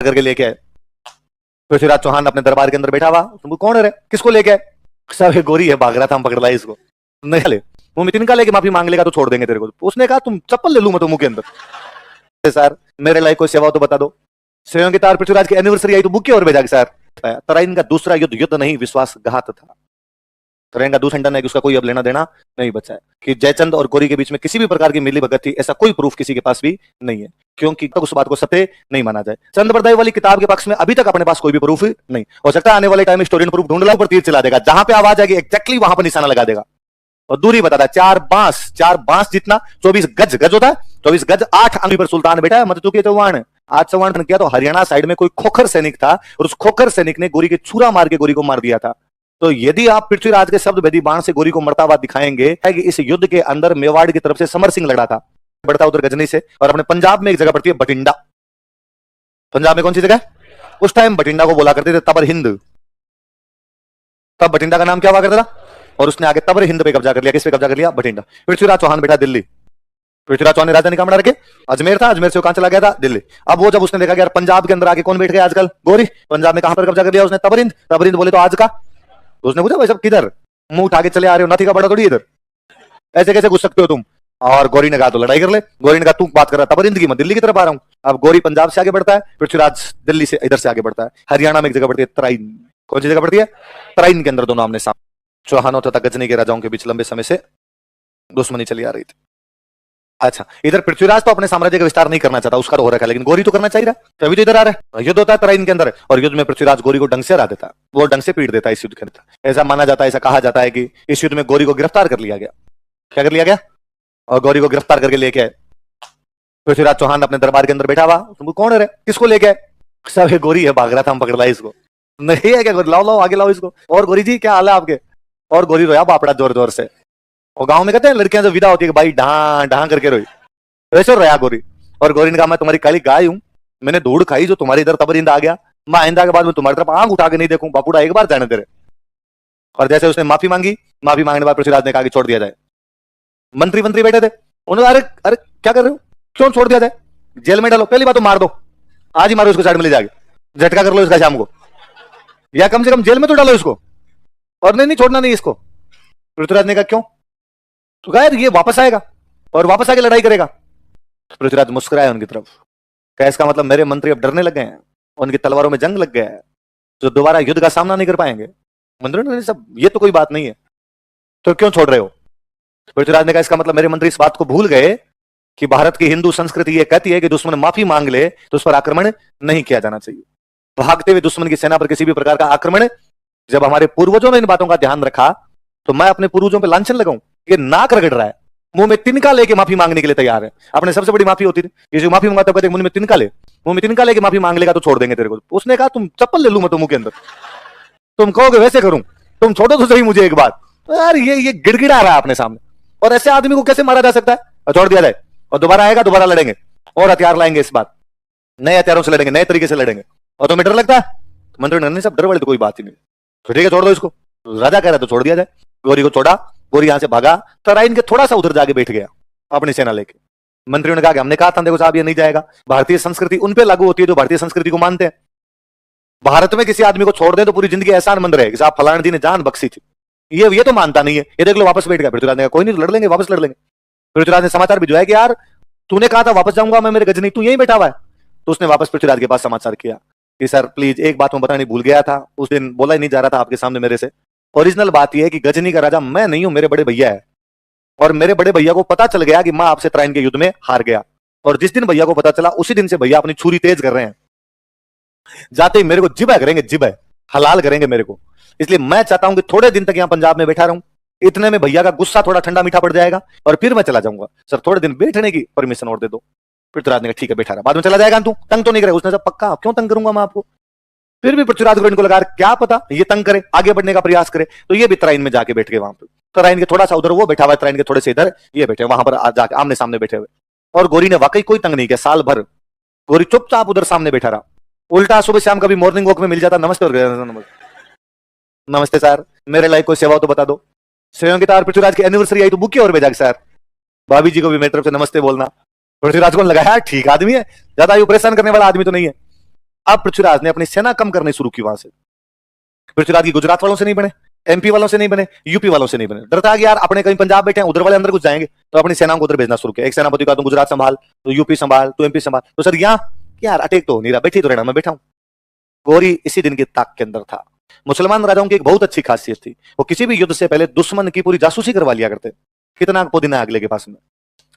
करके लेके आए। पृथ्वीराज चौहान अपने दरबार के अंदर बैठा हुआ, तुम कौन है रे, किसको लेके आए? सब ये गोरी है, भाग रहा था, हम पकड़ लाए इसको। नहीं ले वो मितिन का लेके माफी मांग लेगा तो छोड़ देंगे तेरे को। उसने कहा तुम चप्पल ले लूं मैं तो मुंह के अंदर। सर मेरे लायक कोई सेवा हो तो बता दो। सेवा के तार पृथ्वीराज की एनिवर्सरी आई तो बुक और भेजा सर। तराइन का दूसरा युद्ध युद्ध नहीं विश्वासघात था। तराइन का दूसरा है कि उसका कोई अब लेना देना नहीं बचा है कि जयचंद और गौरी के बीच में किसी भी प्रकार की मिली भगत थी, ऐसा कोई प्रूफ किसी के पास भी नहीं है, क्योंकि तक उस बात को सत्य नहीं माना जाए। चंद बरदाई वाली किताब के पक्ष में अभी तक अपने पास कोई भी प्रूफ नहीं। हो सकता है आने वाले टाइम में स्टोरियन प्रूफ ढूंढ ला, पर तीर चला देगा, जहां पे आवाज आएगी एग्जैक्टली वहां पर निशाना लगा देगा। और दूरी बताता है, चार बांस जितना 24 गज होता है, 24 गज 8 अंगुली पर सुल्तान बैठा है। मतु के चौहान आज चौहान किया तो हरियाणा साइड में कोई खोखर सैनिक था और उस खोखर सैनिक ने गोरी के छुरा मार के गोरी को मार दिया था। तो यदि आप पृथ्वीराज के शब्द भेदी बाण से गोरी को मरता हुआ दिखाएंगे कि इस युद्ध के अंदर मेवाड़ की तरफ से समर सिंह लड़ा था, बढ़ता उधर गजनी से, और अपने पंजाब में एक जगह पड़ती है बठिंडा। पंजाब में कौन सी जगह? उस टाइम बठिंडा को बोला करते थे तबर हिंद। तब बठिंडा का नाम क्या हुआ करता था? और उसने आगे तबर हिंद पे कब्जा कर लिया। किस पे कब्जा कर लिया? बठिंडा। पृथ्वीराज चौहान बैठा दिल्ली। पृथ्वीराज चौहान ने राजधानी कहां बना रखे? अजमेर था, अजमेर से कहां चला गया था? दिल्ली। अब वो जब उसने देखा कि यार पंजाब के अंदर आके कौन बैठ गया आजकल? गोरी। पंजाब में कहां पर कब्जा कर लिया उसने? तबरिंद। तबरिंद बोले तो आज का। तो उसने पूछा भाई सब किधर? मुंह उठा के चले आ रहे हो, नथी का बड़ा थोड़ी इधर, ऐसे कैसे घुस सकते हो तुम? और गौरी ने कहा तो लड़ाई कर ले। गौरी ने कहा तू बात कर रहा तबरिंद की, मैं दिल्ली की तरफ आ रहा हूं। अब गौरी पंजाब से आगे बढ़ता है, पृथ्वीराज दिल्ली से इधर से आगे बढ़ता है। हरियाणा में एक जगह पड़ती है तराइन। कौन सी जगह पड़ती है? तराइन के अंदर दोनों आमने सामने। चौहानों तथा गजनी के राजाओं के बीच लंबे समय से दुश्मनी चली आ रही थी। अच्छा, इधर पृथ्वीराज तो अपने साम्राज्य का विस्तार नहीं करना चाहता, उसका हो रखा है, लेकिन गौरी तो करना चाहिए, तभी तो इधर आ रहा है। युद्ध होता है तराइन के अंदर, और युद्ध में पृथ्वीराज गौरी को डंग से हरा देता है, वो डंग से पीट देता है इस युद्ध के अंदर। ऐसा माना जाता है, ऐसा कहा जाता है कि इस युद्ध में गौरी को गिरफ्तार कर लिया गया। क्या कर लिया गया? और गौरी को गिरफ्तार करके लेके आए। पृथ्वीराज चौहान अपने दरबार के अंदर बैठा हुआ, तुम कौन है रे, किसको लेके आए? सब गोरी है, भाग रहा था, हम पकड़ लाए इसको। नहीं है क्या? लाओ लाओ आगे लाओ इसको। और गौरी जी क्या हाल है आपके? और गोरी रोया बापड़ा जोर जोर से। और गांव में कहते हैं लड़कियां जब विदा होती है भाई ढां ढां करके रोई, वैसे रोया गोरी। और गोरी ने कहा मैं तुम्हारी काली गाय हूं, मैंने धूड़ खाई जो तुम्हारी इधर तबरिंद आ गया, मैं आइंदा के बाद में तुम्हारी तरफ आंख उठा के नहीं देखूं, बापूड़ा एक बार जाने दे रहे। और जैसे उसने माफी मांगी, माफी मांगने के बाद पृथ्वीराज ने कहा कि छोड़ दिया जाए। मंत्री मंत्री बैठे थे, उन्होंने अरे अरे क्या कर रहे हो, क्यों छोड़ दिया जाए? जेल में डालो, पहली बात तो मार दो, आज ही मारो उसको, साइड में ले जाके झटका कर लो इसका शाम को, या कम से कम जेल में तो डालो इसको। और नहीं छोड़ना नहीं इसको। पृथ्वीराज ने कहा क्यों? तो कहा ये वापस आएगा और वापस आके लड़ाई करेगा। पृथ्वीराज मुस्कुराया उनकी तरफ, क्या इसका मतलब मेरे मंत्री अब डरने लग गए हैं, उनकी तलवारों में जंग लग गया है, जो दोबारा युद्ध का सामना नहीं कर पाएंगे? मंत्री ने सब ये तो कोई बात नहीं है, तो क्यों छोड़ रहे हो? पृथ्वीराज ने कहा इसका मतलब मेरे मंत्री इस बात को भूल गए कि भारत की हिंदू संस्कृति ये कहती है कि दुश्मन माफी मांग ले तो उस पर आक्रमण नहीं किया जाना चाहिए। भागते हुए दुश्मन की सेना पर किसी भी प्रकार का आक्रमण, जब हमारे पूर्वजों ने इन बातों का ध्यान रखा तो मैं अपने पूर्वजों पर लांछन लगाऊं? ये नाक रगड़ रहा है, मुंह में तिनका लेके माफी मांगने के लिए तैयार है। अपने सबसे बड़ी माफी होती थी, ये जो माफी मांगता कहते मुंह में तिनका ले, मुंह में तिनका लेके माफी मांग लेगा तो छोड़ देंगे तेरे को। उसने कहा तुम चप्पल ले लूं मैं तो मुंह के अंदर, तुम कहोगे वैसे करूं, तुम छोड़ो तो सही मुझे एक बात। यार ये गिड़गिड़ा रहा है अपने सामने, और ऐसे आदमी को कैसे मारा जा सकता है? और छोड़ दिया जाए, और दोबारा आएगा, दोबारा लड़ेंगे, और हथियार लाएंगे, इस बात नए हथियारों से लड़ेंगे, नए तरीके से लड़ेंगे। और तुम्हें डर लगता है? मंत्री ने सब डर वाली तो कोई बात ही नहीं, तो ठीक है छोड़ दो इसको। राजा कह रहा है तो छोड़ दिया जाए। गौरी को छोड़ा, गौरी यहां से भागा, तराइन के थोड़ा सा उधर जाके बैठ गया अपनी सेना लेके। मंत्रियों ने कहा कि हमने कहा था देखो साहब ये नहीं जाएगा, भारतीय संस्कृति उन पे लागू होती है जो भारतीय संस्कृति को मानते हैं। भारत में किसी आदमी को छोड़ दें तो पूरी जिंदगी एहसानमंद रहे कि साहब फलाने जी ने जान बख्शी थी, ये तो मानता नहीं है। ये देख लो वापस बैठ गया। पृथ्वीराज ने कहा कोई नहीं, लड़ लेंगे, वापस लड़ लेंगे। पृथ्वीराज ने समाचार भिजवाया कि यार तूने कहा था वापस जाऊंगा मैं, मेरे गजनी तू यहीं बैठा हुआ है। तो उसने वापस पृथ्वीराज के पास समाचार किया कि सर प्लीज एक बात मैं बतानी भूल गया था, उस दिन बोला ही नहीं जा रहा था आपके सामने मेरे से। ओरिजिनल बात यह है कि गजनी का राजा मैं नहीं हूं, मेरे बड़े भैया है, और मेरे बड़े भैया को पता चल गया कि मैं आपसे तराइन के युद्ध में हार गया, और जिस दिन भैया को पता चला उसी दिन से भैया अपनी छुरी तेज कर रहे हैं, जाते ही मेरे को जिबा करेंगे, जिबा हलाल करेंगे मेरे को। इसलिए मैं चाहता हूं कि थोड़े दिन तक यहां पंजाब में बैठा रहूं, इतने में भैया का गुस्सा थोड़ा ठंडा मीठा पड़ जाएगा और फिर मैं चला जाऊंगा। सर थोड़े दिन बैठने की परमिशन और दे दो। पृथ्वीराज ने कहा ठीक है बैठा रहा, बाद में चला जाएगा, तू तंग तो नहीं करेगा? उसने कहा पक्का, क्यों तंग करूंगा मैं आपको? फिर भी पृथ्वीराज को इनको लगा क्या पता ये तंग करे, आगे बढ़ने का प्रयास करे, तो ये भी तराइन में जाके बैठ गए वहां पे। तराइन के थोड़ा सा उधर वो बैठा हुआ है, तराइन के थोड़े से इधर ये बैठे, वहां पर जाके आमने सामने बैठे हुए। और गौरी ने वाकई कोई तंग नहीं किया, साल भर गौरी चुपचाप उधर सामने बैठा रहा। उल्टा सुबह शाम कभी मॉर्निंग वॉक में मिल जाता, नमस्ते और नमस्ते सर, मेरे लायक कोई सेवा हो तो बता दो। सेवा के तार पृथ्वीराज की एनिवर्सरी आई तो बुक और भेजा सर, भाभी जी को भी मेरी तरफ से नमस्ते बोलना। पृथ्वीराज को लगा यार ठीक आदमी है, ज्यादा यू परेशान करने वाला आदमी तो नहीं है। अब पृथ्वीराज ने अपनी सेना कम करनी शुरू की वहां से। पृथ्वीराज की गुजरात वालों से नहीं बने, एमपी वालों से नहीं बने, यूपी वालों से नहीं बने। डरता कि यार अपने कहीं पंजाब बैठे हैं, उधर वाले अंदर कुछ जाएंगे, तो अपनी सेनाओं को उधर भेजना शुरू किया। एक सेनापति का, तू गुजरात संभाल, तो यूपी संभाल, तो एमपी संभाल। तो सर यहाँ यार अटैक तो हो नहीं रहा, बैठी तो रहना, मैं बैठा हूं। गौरी इसी दिन की ताक के अंदर था। मुसलमान राजाओं की एक बहुत अच्छी खासियत थी, वो किसी भी युद्ध से पहले दुश्मन की पूरी जासूसी करवा लिया करते, कितना पुदीना अगले के पास में।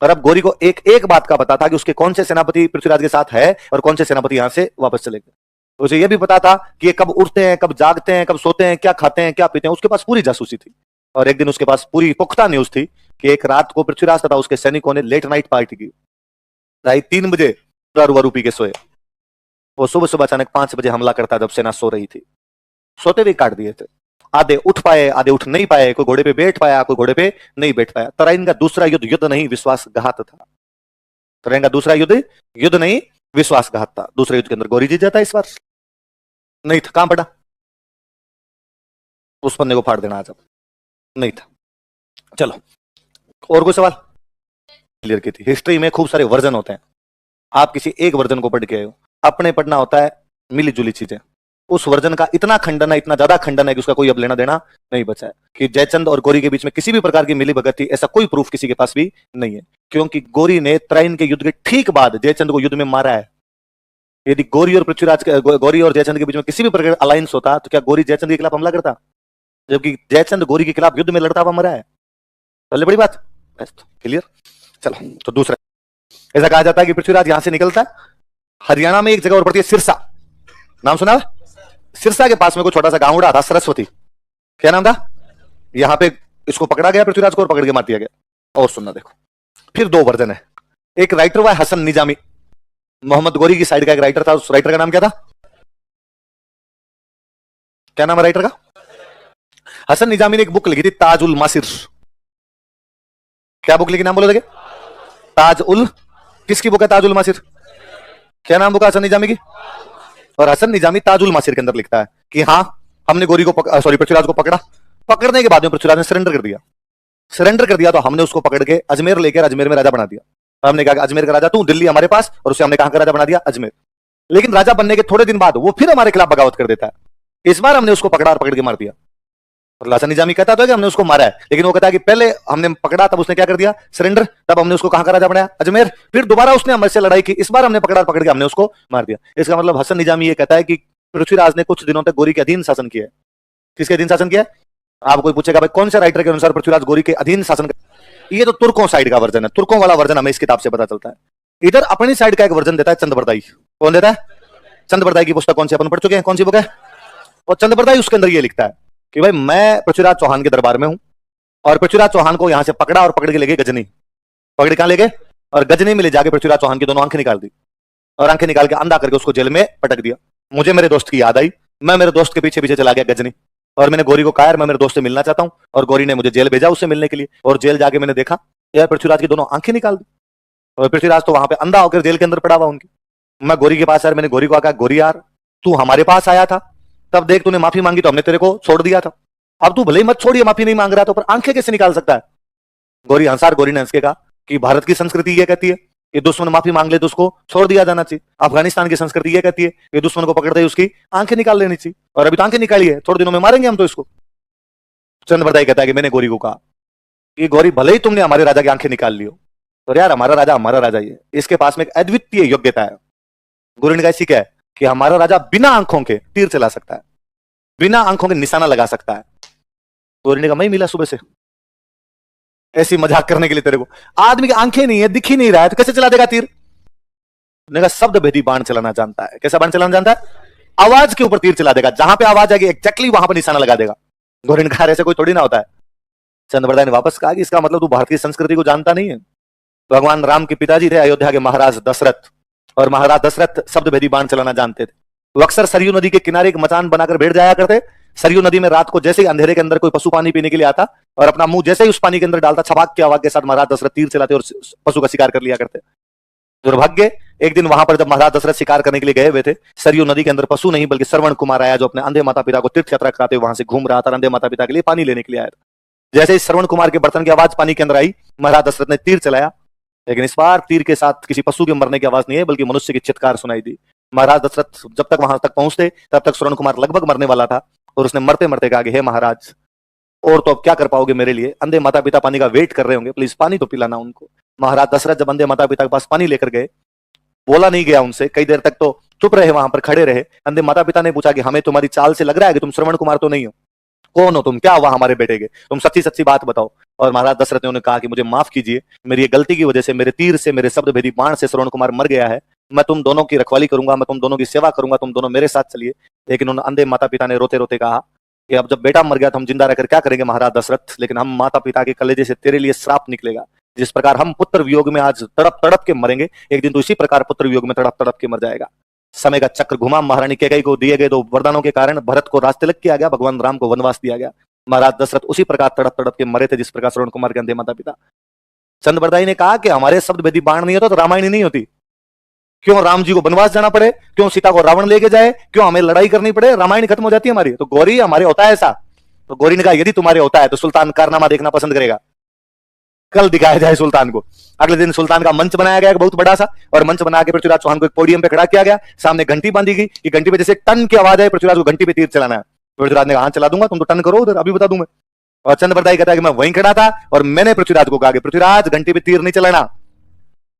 और अब गौरी को एक एक बात का पता था कि उसके कौन से सेनापति पृथ्वीराज के साथ है और कौन से सेनापति यहां से वापस चले गए। उसे यह भी पता था कि ये कब उठते हैं, कब जागते हैं, कब सोते हैं, क्या खाते हैं, क्या पीते हैं, उसके पास पूरी जासूसी थी। और एक दिन उसके पास पूरी पुख्ता न्यूज थी कि एक रात को पृथ्वीराज तथा उसके सैनिकों ने लेट नाइट पार्टी की। रात 3 बजे दारू पी के सोए। वो सुबह सुबह अचानक 5 बजे हमला करता जब सेना सो रही थी। सोते हुए काट दिए थे। आधे उठ पाए, आधे उठ नहीं पाए, कोई घोड़े पे बैठ पाया, कोई घोड़े पे नहीं बैठ पाया। तराइन का दूसरा युद्ध युद्ध नहीं विश्वासघात था। तराइन का दूसरा युद्ध युद्ध नहीं विश्वासघात था। दूसरे युद्ध के अंदर गौरी जीत जाता इस बार नहीं था। कहां पड़ा उस पन्ने को फाड़ देना आज, अब नहीं था। चलो और कोई सवाल? क्लियर की थी। हिस्ट्री में खूब सारे वर्जन होते हैं, आप किसी एक वर्जन को पढ़ के आए हो, अपने पढ़ना होता है मिली जुली चीजें। उस वर्जन का इतना खंडन है, इतना ज्यादा खंडन है कि उसका कोई अब लेना देना नहीं बचा है। कि जयचंद और गौरी के बीच में किसी भी प्रकार की मिली भगत थी, ऐसा कोई प्रूफ किसी के पास भी नहीं है। क्योंकि गौरी ने त्राइन के युद्ध के ठीक बाद जयचंद को युद्ध में मारा है। यदि गौरी और पृथ्वीराज, गौरी और जयचंद के बीच में किसी भी प्रकार का अलायंस होता तो क्या गौरी जयचंद के खिलाफ हमला करता? जबकि जयचंद गौरी के खिलाफ युद्ध में लड़ता हुआ मरा है। पहले बड़ी बात क्लियर। चलो तो दूसरा, ऐसा कहा जाता है कि पृथ्वीराज यहां से निकलता है, हरियाणा में एक जगह और पड़ती है सिरसा, नाम सुना है? सिरसा के पास में कोई छोटा सा गांव उड़ा था, सरस्वती, क्या नाम था? यहां पे इसको पकड़ा गया पृथ्वीराज को और पकड़ के मार दिया गया। और सुनना देखो, फिर 2 वर्जन है। एक राइटर हुआ हसन निजामी, मोहम्मद गौरी की साइड का एक राइटर था। उस राइटर का नाम क्या था? क्या नाम है राइटर का? हसन निजामी ने एक बुक लिखी थी ताज उल मासिर। क्या बुक लिखी, नाम बोलो देखे? ताज उल, किसकी बुक है ताज उल मासिर? क्या नाम बुक है हसन निजामी की? और हसन निजामी ताजुल मासिर के अंदर लिखता है कि हाँ हमने गौरी को पृथ्वीराज को पकड़ा। पकड़ने के बाद में पृथ्वीराज ने सरेंडर कर दिया। सरेंडर कर दिया तो हमने उसको पकड़ के अजमेर लेकर अजमेर में राजा बना दिया। हमने कहा अजमेर का राजा तू, दिल्ली हमारे पास, और उसे हमने कहां का राजा बना दिया? अजमेर। लेकिन राजा बनने के थोड़े दिन बाद वो फिर हमारे खिलाफ बगावत कर देता है। इस बार हमने उसको पकड़ा और पकड़ के मार दिया। और हसन निजामी कहता तो है कि हमने उसको मारा है, लेकिन वो कहता है कि पहले हमने पकड़ा तब उसने क्या कर दिया? सरेंडर। तब हमने उसको कहां का राजा बनाया? अजमेर। फिर दोबारा उसने हमसे लड़ाई की, इस बार हमने पकड़ा, पकड़ के हमने उसको मार दिया। इसका मतलब हसन निजामी ये कहता है कि पृथ्वीराज ने कुछ दिनों तक गौरी के अधीन शासन किया है। किसके अधीन शासन किया? आप कोई पूछेगा भाई कौन से राइटर के अनुसार पृथ्वीराज गौरी के अधीन शासन कर? ये तो तुर्कों साइड का वर्जन है, तुर्कों वाला वर्जन हमें इस किताब से पता चलता है। इधर अपनी साइड का एक वर्जन देता है चंद्रबरदाई। कौन देता है? चंद्रबरदाई की पुस्तक कौन सी अपन पढ़ चुके हैं, कौन सी बुक है? और चंद्रबरदाई उसके अंदर ये लिखता है कि भाई मैं पृथ्वीराज चौहान के दरबार में हूं और पृथ्वीराज चौहान को यहां से पकड़ा और पकड़ के ले गए गजनी। पकड़ कहां ले गए? और गजनी में ले जाके पृथ्वीराज चौहान की दोनों आंखें निकाल दी और आंखें निकाल के अंधा करके उसको जेल में पटक दिया। मुझे मेरे दोस्त की याद आई, मैं मेरे दोस्त के पीछे पीछे चला गया गजनी, और मैंने गौरी को कहा यार मैं मेरे दोस्त से मिलना चाहता हूं, और गौरी ने मुझे जेल भेजा उससे मिलने के लिए। और जेल जाके मैंने देखा यार पृथ्वीराज की दोनों आंखें निकाल दी और पृथ्वीराज तो वहां पे अंधा होकर जेल के अंदर पड़ा हुआ उनकी। मैं गौरी के पास यार, मैंने गौरी को कहा गौरी यार तू हमारे पास आया था, तब देख तूने माफी मांगी तो हमने तेरे को छोड़ दिया था, अब तू भले ही मत छोड़िए, माफी नहीं मांग रहा तो पर आंखें कैसे निकाल सकता है? गौरी अंसार गौरी ने हंस के कहा कि भारत की संस्कृति ये कहती है कि दुश्मन माफी मांग ले तो उसको छोड़ दिया जाना चाहिए। अफगानिस्तान की संस्कृति ये कहती है कि दुश्मन को पकड़ते ही उसकी आंखें निकाल लेनी चाहिए, और अभी तो आंखें निकाली है, थोड़े दिनों में मारेंगे हम तो इसको। चंद्रबरदाई कहता है कि मैंने गौरी को कहा कि गौरी भले ही तुमने हमारे राजा की आंखें निकाल ली हो, तो यार हमारा राजा ही है, इसके पास में एक अद्वितीय योग्यता है। गौरी ने कहा सीखा है कि हमारा राजा बिना आंखों के तीर चला सकता है, बिना आंखों के निशाना लगा सकता है। गौरी ने कहा मैं मिला सुबह से ऐसी मजाक करने के लिए तेरे को, आदमी की आंखें नहीं है, दिख ही नहीं रहा है तो कैसे चला देगा तीर? ने कहा शब्द भेदी बाण चलाना जानता है। कैसा बाण चलाना जानता है? आवाज के ऊपर तीर चला देगा, जहां पे आवाज आएगी एक्जैक्टली वहां पर निशाना लगा देगा। गौरी ने कहा ऐसे कोई थोड़ी ना होता है। चंद्रबरदाई ने वापस कहा कि इसका मतलब तू भारतीय संस्कृति को जानता नहीं है। भगवान राम के पिताजी थे अयोध्या के महाराज दशरथ, और महाराज दशरथ शब्द भेदी बाण चलाना जानते थे। वो अक्सर सरयू नदी के किनारे एक मचान बनाकर बैठ जाया करते। सरयू नदी में रात को जैसे ही अंधेरे के अंदर कोई पशु पानी पीने के लिए आता और अपना मुंह जैसे ही उस पानी के अंदर डालता, छबाक की आवाज के साथ महाराज दशरथ तीर चलाते और पशु का शिकार कर लिया करते। दुर्भाग्य एक दिन वहां पर जब महाराज दशरथ शिकार करने के लिए गए हुए थे, सरयू नदी के अंदर पशु नहीं बल्कि श्रवण कुमार आया, जो अपने अंधे माता पिता को तीर्थ यात्रा कराते वहां से घूम रहा था, अंधे माता पिता के लिए पानी लेने के लिए आया था। जैसे ही श्रवण कुमार के बर्तन की आवाज पानी के अंदर आई, महाराज दशरथ ने तीर चलाया, लेकिन इस बार तीर के साथ किसी पशु के मरने की आवाज नहीं है बल्कि मनुष्य की चित्कार सुनाई दी। महाराज दशरथ जब तक वहां तक पहुंचते तब तक श्रवण कुमार लगभग मरने वाला था, और उसने मरते मरते कहा कि हे महाराज, और तो अब क्या कर पाओगे मेरे लिए? अंधे माता पिता पानी का वेट कर रहे होंगे, प्लीज पानी तो पिलाना उनको। महाराज दशरथ जब अंधे माता पिता के पास पानी लेकर गए, बोला नहीं गया उनसे, कई देर तक तो चुप रहे, वहां पर खड़े रहे। अंधे माता पिता ने पूछा कि हमें तुम्हारी चाल से लग रहा है कि तुम श्रवण कुमार तो नहीं हो, कौन हो तुम, क्या हुआ हमारे बेटे के, तुम सच्ची सच्ची बात बताओ। और महाराज दशरथ ने उन्हें कहा कि मुझे माफ कीजिए, मेरी ये गलती की वजह से, मेरे तीर से, मेरे शब्द भेदी बाण से श्रवण कुमार मर गया है। मैं तुम दोनों की रखवाली करूंगा, मैं तुम दोनों की सेवा करूंगा, तुम दोनों मेरे साथ चलिए। लेकिन उन अंधे माता पिता ने रोते रोते कहा कि अब जब बेटा मर गया तो हम जिंदा रहकर क्या करेंगे महाराज दशरथ, लेकिन हम माता पिता के कलेजे से तेरे लिए श्राप निकलेगा। जिस प्रकार हम पुत्र वियोग में आज तड़प तड़प के मरेंगे, एक दिन तो इसी प्रकार पुत्र वियोग में तड़प तड़प के मर जाएगा। समय का चक्र घुमा, महारानी कैकेयी को दिए गए 2 वरदानों के कारण भरत को राजतिलक किया गया, भगवान राम को वनवास दिया गया। महाराज दशरथ उसी प्रकार तड़प तड़प के मरे थे जिस प्रकार श्रवण कुमार के अंधे माता पिता। चंद्रबरदाई ने कहा कि हमारे शब्द भेदी बाण नहीं होता तो रामायण नहीं होती, क्यों राम जी को वनवास जाना पड़े, क्यों सीता को रावण लेके जाए, क्यों हमें लड़ाई करनी पड़े, रामायण खत्म हो जाती है हमारी। तो गौरी हमारे होता है ऐसा? तो गौरी ने कहा यदि तुम्हारे होता है तो सुल्तान कारनामा देखना पसंद करेगा, कल दिखाया जाए सुल्तान को। अगले दिन सुल्तान का मंच बनाया गया बहुत बड़ा सा, और मंच बना के पृथ्वीराज चौहान को एक पोडियम पे खड़ा किया गया, सामने घंटी बांधी गई कि घंटी पे जैसे टन की आवाज है पृथ्वीराज को घंटी पे तीर चलाना है। पृथ्वीराज ने कहा चला दूंगा, तुम तो टन करो उधर, अभी बता दूं मैं। और चंद्रबरदाई कहता है कि मैं वहीं खड़ा था और मैंने पृथ्वीराज को कहा कि पृथ्वीराज घंटी पे तीर नहीं चलाना।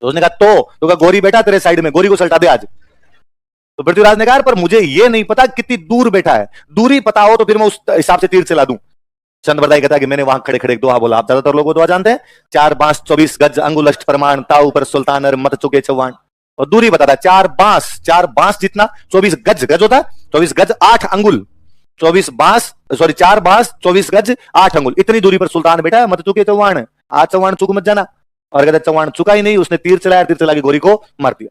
तो उसने कहा तो कहा गौरी बैठा तेरे साइड में, गौरी को सल्टा दे आज। तो पृथ्वीराज ने कहा पर मुझे ये नहीं पता कितनी दूर बैठा है, दूरी पता हो तो फिर मैं उस हिसाब से तीर चला दूं। चंद्रबरदाई कहता है कि मैंने वहां खड़े खड़े दुआ बोला, आप ज्यादातर लोग दुआ जानते हैं, 4 बांस 24 गज अंगुल अष्ट प्रमाण, ताऊ पर सुल्तान और मत चुके चौवान। और दूरी बताता है 4 बांस जितना 24 गज, गज होता है 24 गज 8 अंगुल, 24 बांस सॉरी 4 बांस 24 गज 8 अंगुल, इतनी दूरी पर सुल्तान बैठा है, मत चुके चौवान, आज चौवान चुक मत जाना। और कहता चौवान चुका ही नहीं, उसने तीर चलाया, तीर चला के गौरी को मार दिया।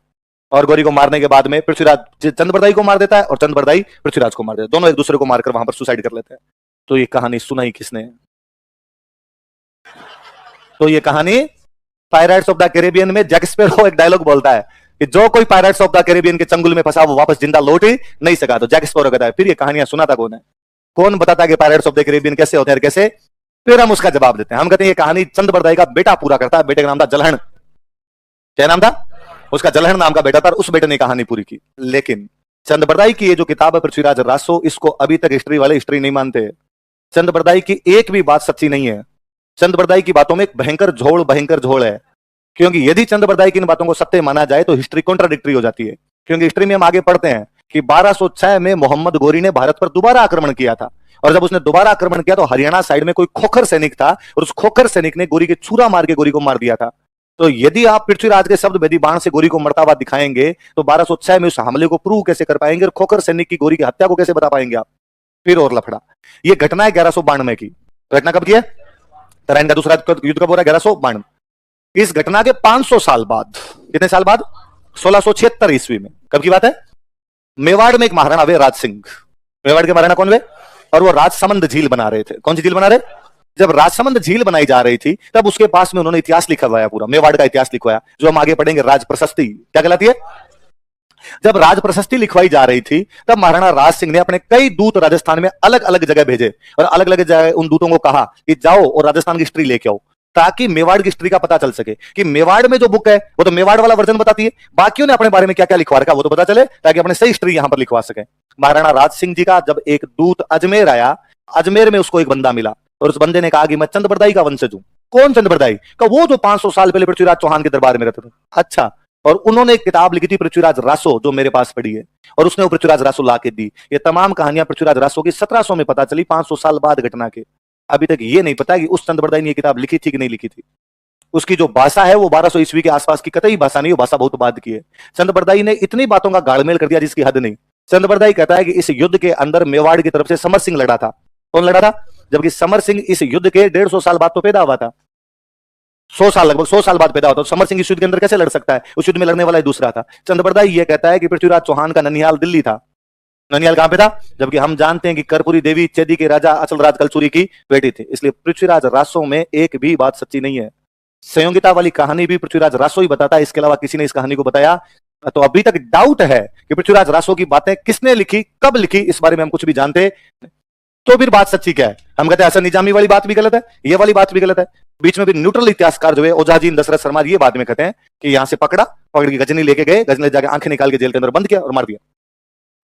और गौरी को मारने के बाद में पृथ्वीराज चंद्रबरदाई को मार देता है और चंद्रबरदाई पृथ्वीराज को मार देता है, दोनों एक दूसरे को मारकर वहां पर सुसाइड कर लेते हैं। तो ये कहानी सुनाई किसने? तो ये कहानी पायरेट्स ऑफ द कैरेबियन में जैक स्पैरो एक डायलॉग बोलता है कि जो कोई पायरेट्स ऑफ द कैरेबियन के चंगुल में फंसा वो वापस जिंदा लौट ही नहीं सका। तो जैक स्पैरो कहता है फिर ये कहानियां सुनाता कौन है, कौन बताता है कि पायरेट्स ऑफ द कैरेबियन कैसे होते हैं कैसे? फिर हम उसका जवाब देते हैं। हम कहते हैं ये कहानी चंद्रबरदाई का बेटा पूरा करता है, बेटे का नाम था जलहन। क्या नाम था उसका? जलहन नाम का बेटा था, उस बेटे ने कहानी पूरी की। लेकिन चंद्रबरदाई की ये जो किताब है पृथ्वीराज रासो, इसको अभी तक हिस्ट्री वाले हिस्ट्री नहीं मानते। चंद्रबरदाई की एक भी बात सच्ची नहीं है। चंद्रबरदाई की बातों में एक भयंकर झोल है, क्योंकि यदि चंद्रबरदाई की इन बातों को सत्य माना जाए तो हिस्ट्री कॉन्ट्राडिक्टरी हो जाती है। क्योंकि हिस्ट्री में हम आगे पढ़ते हैं कि 1206 में मोहम्मद गोरी ने भारत पर दोबारा आक्रमण किया था, और जब उसने दोबारा आक्रमण किया तो हरियाणा साइड में कोई खोखर सैनिक था और उस खोखर सैनिक ने गोरी के छुरा मार के गोरी को मार दिया था। तो यदि आप पृथ्वीराज के शब्द भेदी बाण से गोरी को मरता हुआ दिखाएंगे तो 1206 में उस हमले को प्रूव कैसे कर पाएंगे, और खोखर सैनिक की गोरी की हत्या को कैसे बता पाएंगे आप? फिर और लफड़ा। ये घटना है 1192 की। घटना कब की है? तराइन का दूसरा युद्ध कब हो रहा है? 1192। इस घटना के 500 साल बाद, कितने साल बाद? 1676 ईस्वी में। कब की बात है? मेवाड़ में एक महाराणा वे राज सिंह, मेवाड़ के महाराणा कौन वे? और वो राजसमंद झील बना रहे थे। कौन सी झील बना रहे? जब राजसमंद झील बनाई जा रही थी तब उसके पास में उन्होंने इतिहास लिखवाया, पूरा मेवाड़ का इतिहास लिखवाया, जो हम आगे पढ़ेंगे। राज प्रशस्ति क्या कहलाती है? जब राज प्रशस्ति लिखवाई जा रही थी तब महाराणा राज सिंह ने अपने कई दूत राजस्थान में अलग अलग जगह भेजे, और अलग अलग जगह उन दूतों को कहा कि जाओ और राजस्थान की हिस्ट्री लेके आओ, ताकि मेवाड़ की हिस्ट्री का पता चल सके कि मेवाड़ में जो बुक है वो तो मेवाड़ वाला वर्जन बताती है, बाकियों ने अपने बारे में क्या क्या लिखवा रखा वो तो पता चले, ताकि अपने सही हिस्ट्री यहां पर लिखवा सके। महाराणा राज सिंह जी का जब एक दूत अजमेर आया, अजमेर में उसको एक बंदा मिला, और उस बंदे ने कहा कि मैं चंद्रबरदाई का वंशज हूं। कौन चंद्रबरदाई? का वो जो 500 साल पहले पृथ्वीराज चौहान के दरबार में रहता था। अच्छा। और उन्होंने एक किताब लिखी थी पृथ्वीराज रासो, जो मेरे पास पड़ी है, और उसने वो पृथ्वीराज रासो ला के दी। ये तमाम कहानियां पृथ्वीराज रासो की 1700 में पता चली, 500 साल बाद घटना के। अभी तक ये नहीं पता कि उस चंद्रबरदाई ने ये किताब लिखी थी कि नहीं लिखी थी। उसकी जो भाषा है वो 1200 ईस्वी के आसपास की कतई भाषा नहीं, वो भाषा बहुत बाद की है। चंद्रबरदाई ने इतनी बातों का गाड़मेल कर दिया जिसकी हद नहीं। चंद्रबरदाई कहता है कि इस युद्ध के अंदर मेवाड़ की तरफ से समर सिंह लड़ा था। कौन लड़ा था? जबकि समर सिंह इस युद्ध के 150 साल बाद तो पैदा हुआ था, 100 साल, लगभग 100 साल बाद पैदा होता। तो समर सिंह इस युद्ध के अंदर कैसे लड़ सकता है? उस युद्ध में लड़ने वाला दूसरा था। चंद्रबरदाई ये कहता है कि पृथ्वीराज चौहान का ननिहाल दिल्ली था। ननिहाल कहां पे था? जबकि हम जानते हैं कि कर्पूरी देवी चेदी के राजा अचलराज कलचुरी की बेटी थी। इसलिए पृथ्वीराज रासो में एक भी बात सच्ची नहीं है। संयोगिता वाली कहानी भी पृथ्वीराज रासो ही बताता है, इसके अलावा किसी ने इस कहानी को बताया तो अभी तक डाउट है कि पृथ्वीराज रासो की बातें किसने लिखी, कब लिखी, इस बारे में हम कुछ भी जानते। तो फिर बात सच्ची क्या है? हम कहते हैं हसन निजामी वाली बात भी गलत है, ये वाली बात भी गलत है। बीच में भी न्यूट्रल इतिहासकार जो है ओझाजी दशरथ शर्मा ये बाद में कहते हैं कि यहां से पकड़ा पकड़ के गजनी लेके गए, गजनी ले जाके आंखें निकाल के जेल के अंदर बंद किया और मार दिया।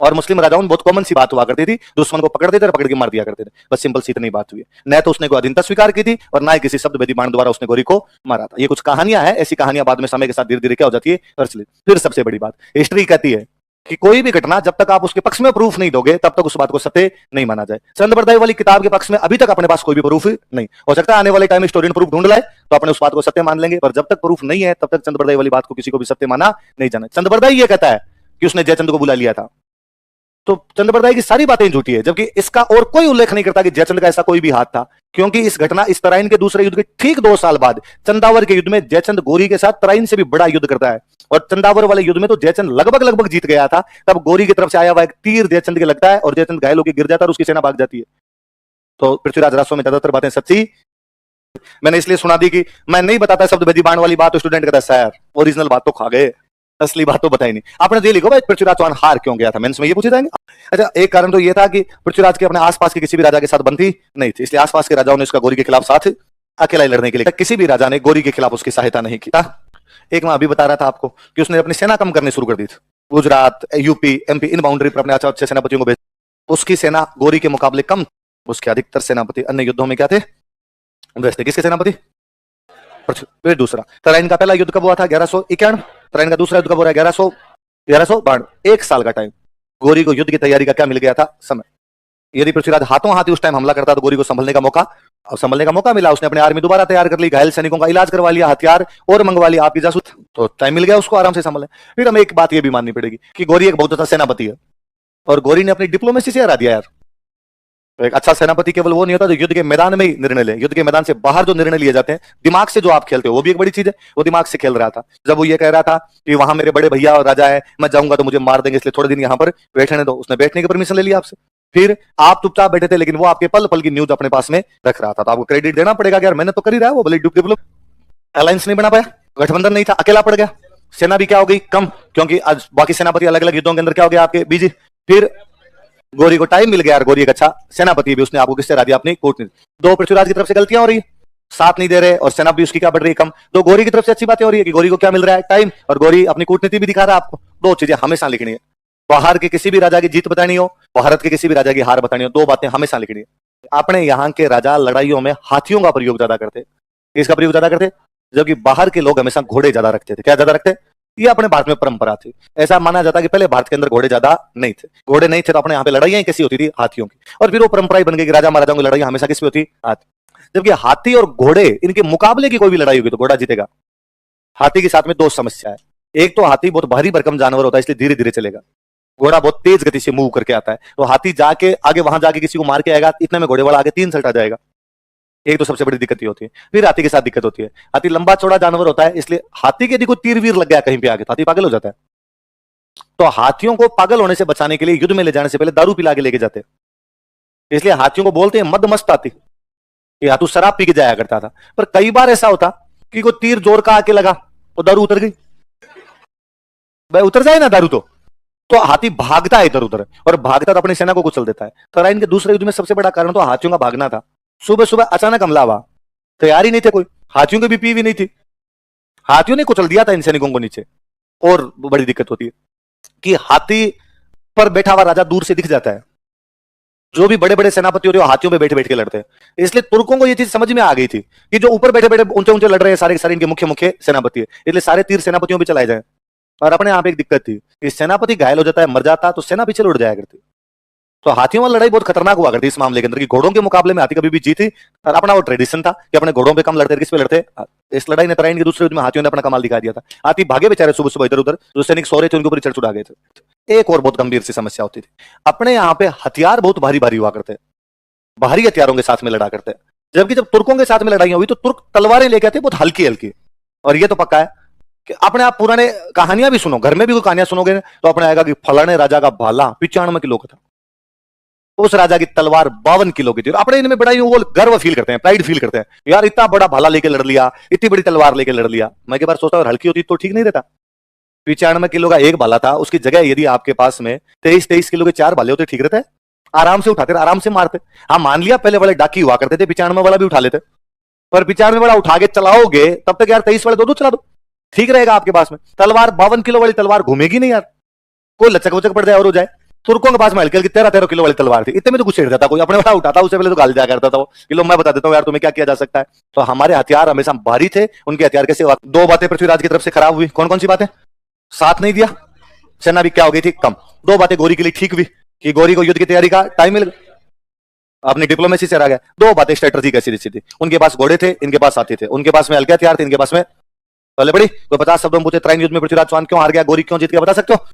और मुस्लिम राजाओं में बहुत कॉमन सी बात हुआ करती थी, दुश्मन को पकड़ देते और पकड़ के मार दिया करते थे। बस सिंपल सी इतनी बात हुई है। न तो उसने कोई अधीनता स्वीकार की थी और ना ही किसी शब्द वेदी बाण द्वारा उसने गोरी को मारा था। ये कुछ कहानियां हैं, ऐसी कहानियां बाद में समय के साथ धीरे धीरे क्या हो जाती है, प्रचलित। फिर सबसे बड़ी बात, हिस्ट्री कहती है कि कोई भी घटना जब तक आप उसके पक्ष में प्रूफ नहीं दोगे तब तक उस बात को सत्य नहीं माना जाए। चंद्रबरदाई वाली किताब के पक्ष में अभी तक अपने पास कोई भी प्रूफ नहीं। हो सकता है आने वाले टाइम में स्टूडेंट प्रूफ ढूंढ लाए तो अपने उस बात को सत्य मान लेंगे, पर जब तक प्रूफ नहीं है तब तक चंद्रबरदाई वाली बात को किसी को भी सत्य माना नहीं जाना। चंद्रबरदाई ये कहता है कि उसने जयचंद को बुला लिया था, तो चंद्रबरदाई की सारी बातें झूठी है, जबकि इसका और कोई उल्लेख नहीं करता कि जयचंद का ऐसा कोई भी हाथ था। क्योंकि इस घटना, इस तराइन के दूसरे युद्ध के ठीक 2 साल बाद चंदावर के युद्ध में जयचंद गोरी के साथ तराइन से भी बड़ा युद्ध करता है, और चंदावर वाले युद्ध में तो जयचंद लगभग जीत गया था। तब गोरी की तरफ से आया हुआ एक तीर जयचंद के लगता है और जयचंद घायल होकर गिर जाता है और उसकी सेना भाग जाती है। तो पृथ्वीराज रासो में ज्यादातर बातें सच्ची मैंने इसलिए सुना दी कि मैं नहीं बताता शब्द भेदी बाण वाली बात, तो स्टूडेंट कहता है सर ओरिजिनल बात तो खा गए, असली बात तो बताई नहीं। आपने ये लिखो भाई पृथ्वीराज चौहान हार क्यों गया था, मेंस में ये पूछे जाएंगे। अच्छा, एक कारण तो ये था कि पृथ्वीराज के अपने आसपास के किसी भी राजा के साथ बनती नहीं थी, इसलिए आसपास के राजाओं ने उसका गोरी के खिलाफ साथ अकेला ही लड़ने के लिए, किसी भी राजा ने गोरी के खिलाफ उसकी सहायता नहीं की। एक मैं अभी बता रहा था आपको कि उसने अपनी सेना कम करनी शुरू कर दी थी। गुजरात, यूपी, एमपी, इन बाउंड्री पर अपने अच्छे सेनापतियों को भेज, उसकी सेना गोरी के मुकाबले कम, उसके अधिकतर सेनापति अन्य युद्धों में क्या थे, वैसे किसके सेनापति। फिर दूसरा तराइन का पहला युद्ध कब हुआ था, 1191। तराइन का दूसरा युद्ध कब हो रहा है, 1192। 1 साल का टाइम। गोरी को युद्ध की तैयारी का क्या मिल गया था, समय। यदि पृथ्वीराज हाथों हाथ उस टाइम हमला करता तो गोरी को संभलने का मौका मिला। उसने अपनी आर्मी दोबारा तैयार कर ली, घायल सैनिकों का इलाज करवा लिया, हथियार और मंगवा लिया, आपकी जासूस, तो टाइम मिल गया उसको आराम से संभलने। फिर हमें एक बात ये भी माननी पड़ेगी कि गोरी एक बहुत अच्छा सेनापति है, और गोरी ने अपनी डिप्लोमेसी से हरा दिया यार। तो एक अच्छा सेनापति केवल वो नहीं होता जो युद्ध के मैदान में ही निर्णय ले, युद्ध के मैदान से बाहर जो निर्णय लिए जाते हैं, दिमाग से जो आप खेलते हो वो भी एक बड़ी चीज है। वो दिमाग से खेल रहा था जब वो ये कह रहा था कि वहां मेरे बड़े भैया और राजा है, मैं जाऊंगा तो मुझे मार देंगे, इसलिए थोड़े दिन यहाँ पर बैठने दो। उसने बैठने की परमिशन ले लिया आपसे, फिर आप चुपचाप बैठे थे, लेकिन वो आपके पल पल की न्यूज अपने पास में रख रहा था। तो आपको क्रेडिट देना पड़ेगा कि यार मैंने तो कर ही रहा है। वो भले डेवलप अलायंस नहीं बना पाया, गठबंधन नहीं था, अकेला पड़ गया, सेना भी क्या हो गई कम, क्योंकि आज बाकी सेनापति अलग अलग युद्धों के अंदर क्या हो गया आपके बिजी। फिर गोरी को टाइम मिल गया यार, गोरी एक अच्छा सेनापति भी, उसने आपको किससे हरा दिया, अपनी कूटनीति। 2 पृथ्वीराज की तरफ से गलतियां हो रही है, साथ नहीं दे रहे, और सेना भी उसकी क्या बढ़ रही है, कम। 2 गोरी की तरफ से अच्छी बातें हो रही है कि गोरी को क्या मिल रहा है, टाइम, और गोरी अपनी कूटनीति भी दिखा रहा है आपको। 2 चीजें हमेशा लिखनी है, बाहर के किसी भी राजा की जीत बतानी हो, भारत के किसी भी राजा की हार बतानी हो, 2 बातें हमेशा लिखनी है। अपने यहाँ के राजा लड़ाइयों में हाथियों का प्रयोग ज्यादा करते, इसका प्रयोग ज्यादा करते, जबकि बाहर के लोग हमेशा घोड़े ज्यादा रखते थे। क्या ज्यादा रखते, ये अपने भारत में परंपरा थी। ऐसा माना जाता कि पहले भारत के अंदर घोड़े ज्यादा नहीं थे, घोड़े नहीं थे तो अपने यहाँ पे लड़ाइयां कैसी होती थी, हाथियों की। और फिर वो परंपरा बन गई कि राजा महाराजाओं की लड़ाई हमेशा किस पे होती, हाथी। जबकि हाथी और घोड़े, इनके मुकाबले की कोई भी लड़ाई होगी तो घोड़ा जीतेगा। हाथी के साथ में 2 समस्या है, एक तो हाथी बहुत भारी भरकम जानवर होता है, इसलिए धीरे धीरे चलेगा। घोड़ा बहुत तेज गति से मूव करके आता है, तो हाथी जाके आगे वहां जाके किसी को मार के आएगा, इतने में घोड़े वाला आगे 3 सल्टा जाएगा। एक तो सबसे बड़ी दिक्कत ये होती है। फिर हाथी के साथ दिक्कत होती है, हाथी लंबा चौड़ा जानवर होता है, इसलिए हाथी के यदि कोई तीर वीर लग गया कहीं पे आगे तो हाथी पागल हो जाता है। तो हाथियों को पागल होने से बचाने के लिए युद्ध में ले जाने से पहले दारू पिला के लेके जाते, इसलिए हाथियों को बोलते हैं मद मस्त हाथी, कि हाथू शराब पी के जाया करता था। पर कई बार ऐसा होता कि कोई तीर जोर का आके लगा तो दारू उतर गई, भाई उतर जाए ना दारू तो हाथी भागता है इधर उधर, और भागता तो अपनी सेना को कुचल देता है। तराइन के दूसरे युद्ध में सबसे बड़ा कारण तो हाथियों का भागना था। सुबह सुबह अचानक हमला हुआ, तैयार ही नहीं थे कोई, हाथियों की बीपी भी नहीं थी, हाथियों ने कुचल दिया था इन सैनिकों को नीचे। और बड़ी दिक्कत होती है कि हाथी पर बैठा हुआ राजा दूर से दिख जाता है, जो भी बड़े बड़े सेनापति होते हैं हाथियों पे बैठे बैठ के लड़ते हैं। इसलिए तुर्कों को यह चीज समझ में आ गई थी कि जो ऊपर बैठे बैठे ऊंचे ऊंचे लड़ रहे हैं सारे सारे इनके मुख्य मुख्य सेनापति है, इसलिए सारे तीर सेनापतियों पे चलाए जाए। और अपने यहाँ पे एक दिक्कत थी कि सेनापति घायल हो जाता है, मर जाता, तो सेना पीछे लौट जाया करती। तो हाथियों वाली लड़ाई बहुत खतरनाक हुआ करती इस मामले के अंदर, कि घोड़ों के मुकाबले में हाथी कभी भी जीती, और अपना वो ट्रेडिशन था कि अपने घोड़ों पे कम लड़ते, किस पे लड़ते। इस लड़ाई ने तराइन के दूसरे युद्ध में हाथियों ने अपना कमाल दिखा दिया था। हाथी भागे बेचारे सुबह सुबह इधर उधर, जो सैनिक सो रहे थे उनके ऊपर चढ़ चढ़ा गए थे। एक और बहुत गंभीर सी समस्या होती थी, अपने यहाँ पे हथियार बहुत भारी भारी हुआ करते, भारी हथियारों के साथ में लड़ा करते, जबकि जब तुर्कों के साथ में लड़ाई हुई तो तुर्क तलवारें लेके आते बहुत हल्की हल्की। और ये तो पक्का है कि अपने आप पुराने कहानियां भी सुनो, घर में भी कोई कहानियां सुनोगे तो अपने आएगा कि फलाने राजा का भाला 95 किलो का था, उस राजा की तलवार 52 किलो की थी। अपने इनमें बड़ा वो गर्व फील करते हैं, प्राइड फील करते हैं, यार इतना बड़ा भाला लेके लड़ लिया, इतनी बड़ी तलवार लेके लड़ लिया। मैं एक बार सोचता हूँ हल्की होती तो ठीक नहीं रहता। 95 किलो का एक भाला था, उसकी जगह यदि आपके पास में 23 किलो के 4 भाले होते ठीक रहता है, आराम से उठाते, आराम से मारते। हाँ मान लिया पहले वाले डाकी हुआ करते थे, 95 वाला भी उठा लेते, पर 95 वाला उठा के चलाओगे तब तक यार 23 वाले दो चला दो, ठीक रहेगा आपके पास में। तलवार 52 किलो वाली तलवार घूमेगी नहीं यार, कोई लचक वचक पड़ जाए और हो जाए। तुर्कों के पास में हल्की हल्की 13-13 किलो वाली तलवार थी, इतने में तो कुछ छेड़ देता, कोई अपने वाला उठाता, उससे पहले तो गाल दिया करता था वो कि लो मैं बता देता हूँ यार तुम्हें क्या किया जा सकता है। तो हमारे हथियार हमेशा भारी थे, उनके हथियार कैसे। दो बातें पृथ्वीराज की तरफ से खराब हुई, कौन कौन सी बातें? साथ नहीं दिया, सेना भी क्या हो गई थी, कम। दो बातें गौरी के लिए ठीक हुई कि गौरी को युद्ध की तैयारी का टाइम मिल गया, अपनी डिप्लोमेसी से रह गया। दो बातें स्ट्रेटजी कैसी दी थी, उनके पास घोड़े थे, इनके पास साथी थे, उनके पास में हल्के हथियार थे, इनके पास में पहले बड़ी। कोई 50 शब्दों में पूछे त्राइन युद्ध में पृथ्वीराज चौहान क्यों हार गया, गौरी क्यों जीत गया, बता सकते हो?